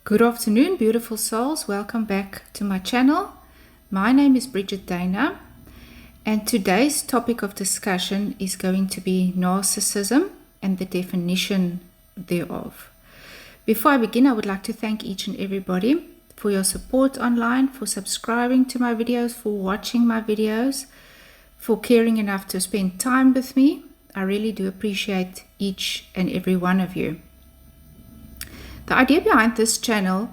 Good afternoon, beautiful souls. Welcome back to my channel. My name is Bridget Dana, and today's topic of discussion is going to be narcissism and the definition thereof. Before I begin, I would like to thank each and everybody for your support online, for subscribing to my videos, for watching my videos, for caring enough to spend time with me. I really do appreciate each and every one of you. The idea behind this channel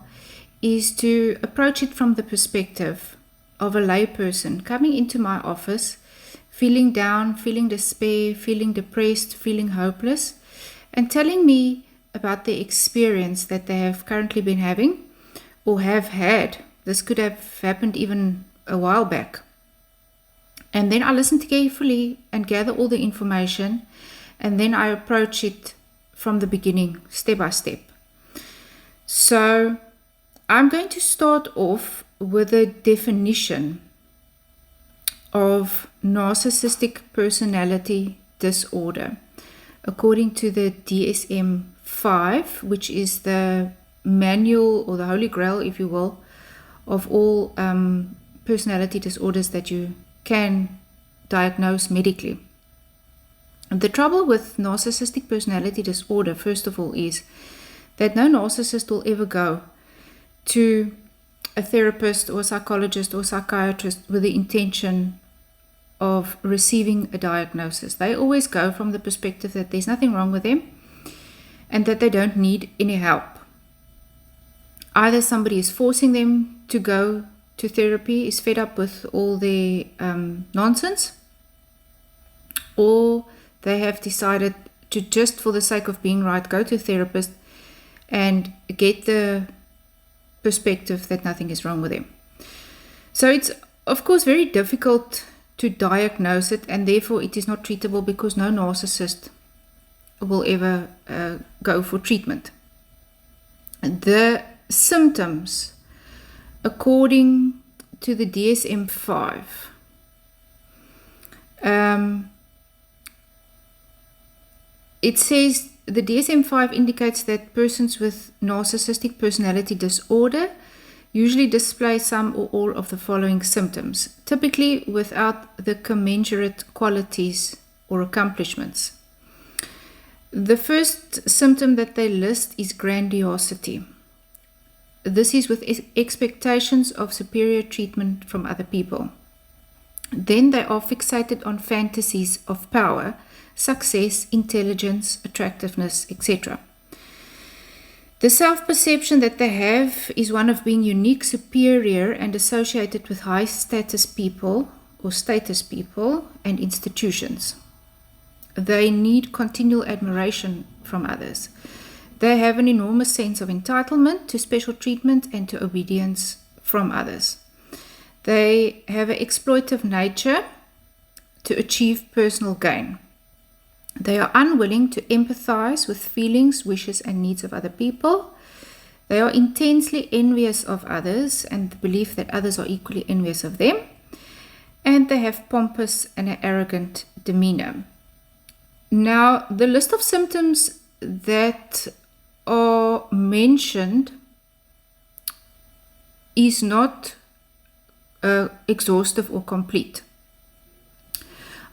is to approach it from the perspective of a layperson coming into my office, feeling down, feeling despair, feeling depressed, feeling hopeless, and telling me about the experience that they have currently been having or have had. This could have happened even a while back. And then I listen carefully and gather all the information, and then I approach it from the beginning, step by step. So I'm going to start off with a definition of narcissistic personality disorder according to the DSM-5, which is the manual or the holy grail, if you will, of all personality disorders that you can diagnose medically. The trouble with narcissistic personality disorder, first of all, is that no narcissist will ever go to a therapist or a psychologist or psychiatrist with the intention of receiving a diagnosis. They always go from the perspective that there's nothing wrong with them and that they don't need any help. Either somebody is forcing them to go to therapy, is fed up with all their nonsense, or they have decided to, just for the sake of being right, go to a therapist and get the perspective that nothing is wrong with them. So it's, of course, very difficult to diagnose it, and therefore it is not treatable because no narcissist will ever go for treatment. The symptoms, according to the DSM-5, it says the DSM-5 indicates that persons with narcissistic personality disorder usually display some or all of the following symptoms, typically without the commensurate qualities or accomplishments. The first symptom that they list is grandiosity. This is with expectations of superior treatment from other people. Then they are fixated on fantasies of power, success, intelligence, attractiveness, etc. The self-perception that they have is one of being unique, superior, and associated with high status people or status people and institutions. They need continual admiration from others. They have an enormous sense of entitlement to special treatment and to obedience from others. They have an exploitive nature to achieve personal gain. They are unwilling to empathize with feelings, wishes, and needs of other people. They are intensely envious of others and the belief that others are equally envious of them. And they have pompous and arrogant demeanor. Now, the list of symptoms that are mentioned is not exhaustive or complete.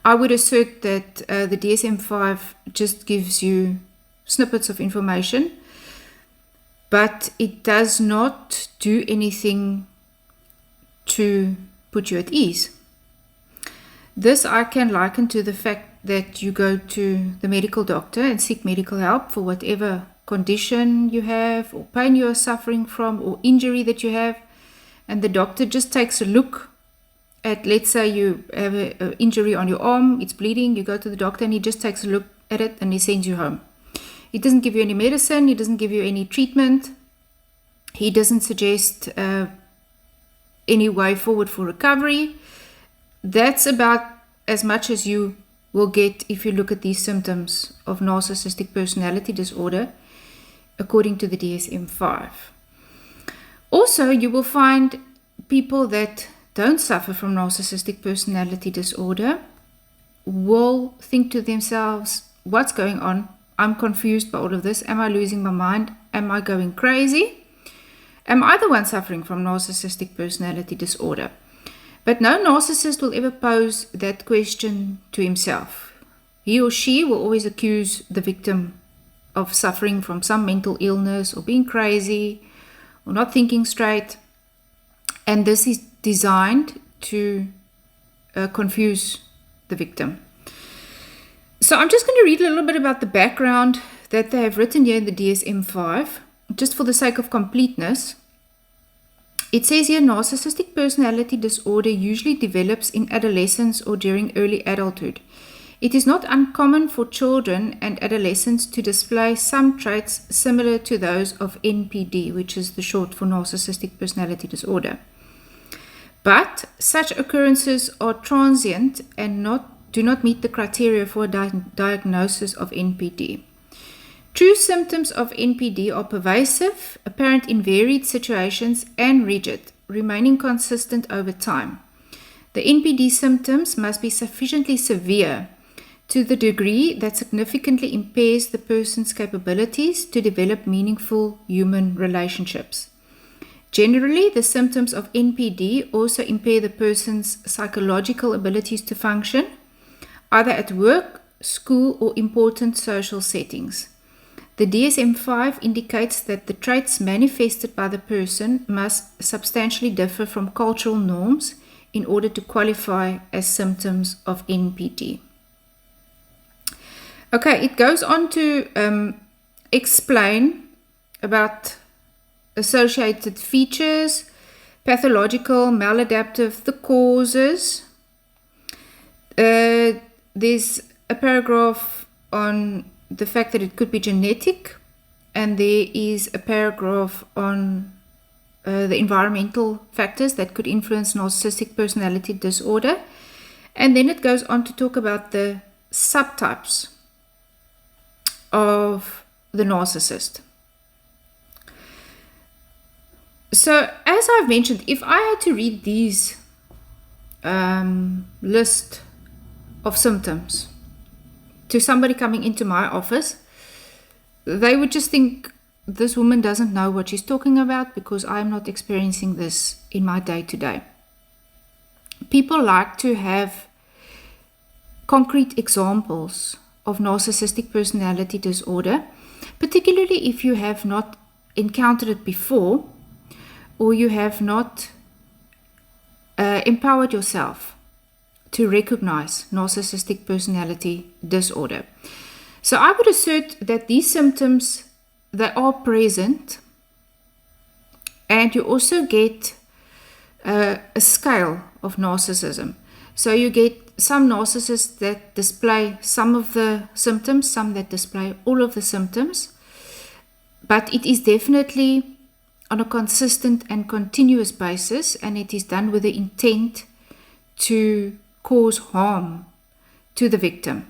I would assert that the DSM-5 just gives you snippets of information, but it does not do anything to put you at ease. This I can liken to the fact that you go to the medical doctor and seek medical help for whatever condition you have, or pain you are suffering from, or injury that you have, and the doctor just takes a look at, let's say you have an injury on your arm, it's bleeding, you go to the doctor and he just takes a look at it and he sends you home. He doesn't give you any medicine, he doesn't give you any treatment, he doesn't suggest any way forward for recovery. That's about as much as you will get if you look at these symptoms of narcissistic personality disorder according to the DSM-5. Also, you will find people that don't suffer from narcissistic personality disorder will think to themselves, what's going on? I'm confused by all of this. Am I losing my mind? Am I going crazy? Am I the one suffering from narcissistic personality disorder? But no narcissist will ever pose that question to himself. He or she will always accuse the victim of suffering from some mental illness or being crazy or not thinking straight. And this is designed to confuse the victim. So I'm just going to read a little bit about the background that they have written here in the DSM-5, just for the sake of completeness. It says here, narcissistic personality disorder usually develops in adolescence or during early adulthood. It is not uncommon for children and adolescents to display some traits similar to those of NPD, which is the short for narcissistic personality disorder. But such occurrences are transient and do not meet the criteria for a diagnosis of NPD. True symptoms of NPD are pervasive, apparent in varied situations, and rigid, remaining consistent over time. The NPD symptoms must be sufficiently severe to the degree that significantly impairs the person's capabilities to develop meaningful human relationships. Generally, the symptoms of NPD also impair the person's psychological abilities to function, either at work, school, or important social settings. The DSM-5 indicates that the traits manifested by the person must substantially differ from cultural norms in order to qualify as symptoms of NPD. Okay, it goes on to explain about associated features, pathological, maladaptive, the causes. There's a paragraph on the fact that it could be genetic, and there is a paragraph on the environmental factors that could influence narcissistic personality disorder. And then it goes on to talk about the subtypes of the narcissist. So, as I've mentioned, if I had to read these list of symptoms to somebody coming into my office, they would just think this woman doesn't know what she's talking about because I'm not experiencing this in my day-to-day. People like to have concrete examples of narcissistic personality disorder, particularly if you have not encountered it before or you have not empowered yourself to recognize narcissistic personality disorder. So I would assert that these symptoms, they are present, and you also get a scale of narcissism. So you get some narcissists that display some of the symptoms, some that display all of the symptoms, but it is definitely on a consistent and continuous basis, and it is done with the intent to cause harm to the victim.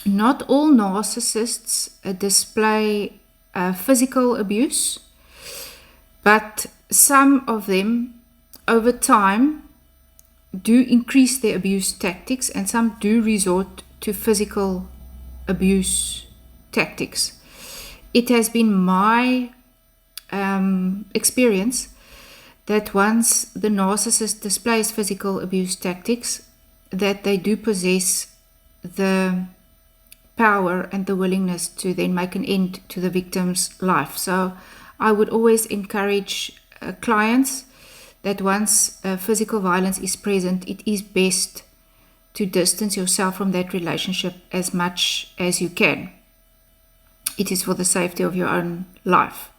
Not all narcissists display physical abuse, but some of them over time do increase their abuse tactics, and some do resort to physical abuse tactics. It has been my experience that once the narcissist displays physical abuse tactics, that they do possess the power and the willingness to then make an end to the victim's life. So I would always encourage clients that once physical violence is present, it is best to distance yourself from that relationship as much as you can. It is for the safety of your own life.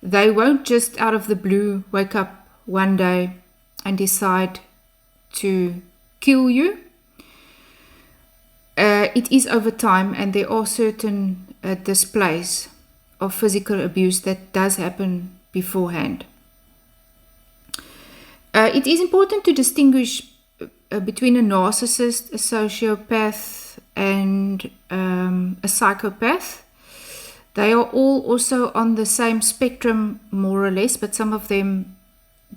They won't just out of the blue wake up one day and decide to kill you. It is over time, and there are certain displays of physical abuse that does happen beforehand. It is important to distinguish between a narcissist, a sociopath, and a psychopath. They are all also on the same spectrum, more or less, but some of them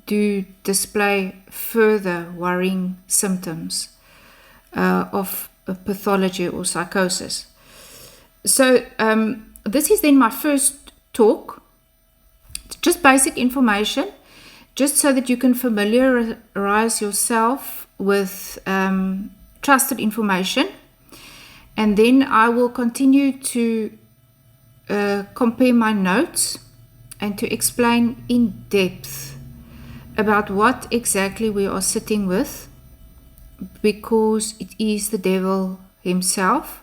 do display further worrying symptoms of pathology or psychosis. So this is then my first talk just basic information, just so that you can familiarize yourself with trusted information. And then I will continue to compare my notes and to explain in depth about what exactly we are sitting with, because it is the devil himself,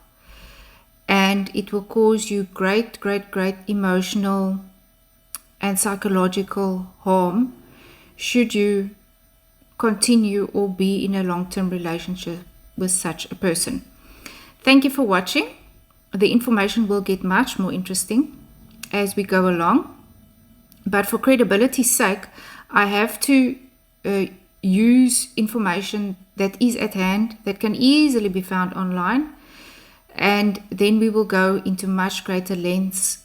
and it will cause you great emotional and psychological harm should you continue or be in a long-term relationship with such a person. Thank you for watching. The information will get much more interesting as we go along, but for credibility's sake, I have to use information that is at hand, that can easily be found online, and then we will go into much greater lengths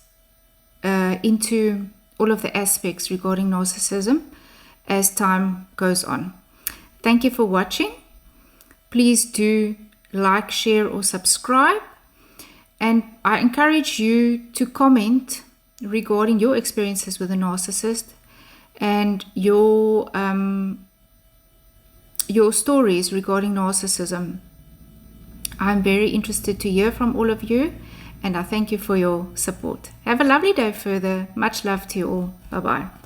into all of the aspects regarding narcissism as time goes on. Thank you for watching. Please do like, share, or subscribe, and I encourage you to comment regarding your experiences with a narcissist and your stories regarding narcissism. I'm very interested to hear from all of you, and I thank you for your support. Have a lovely day further. Much love to you all. Bye-bye.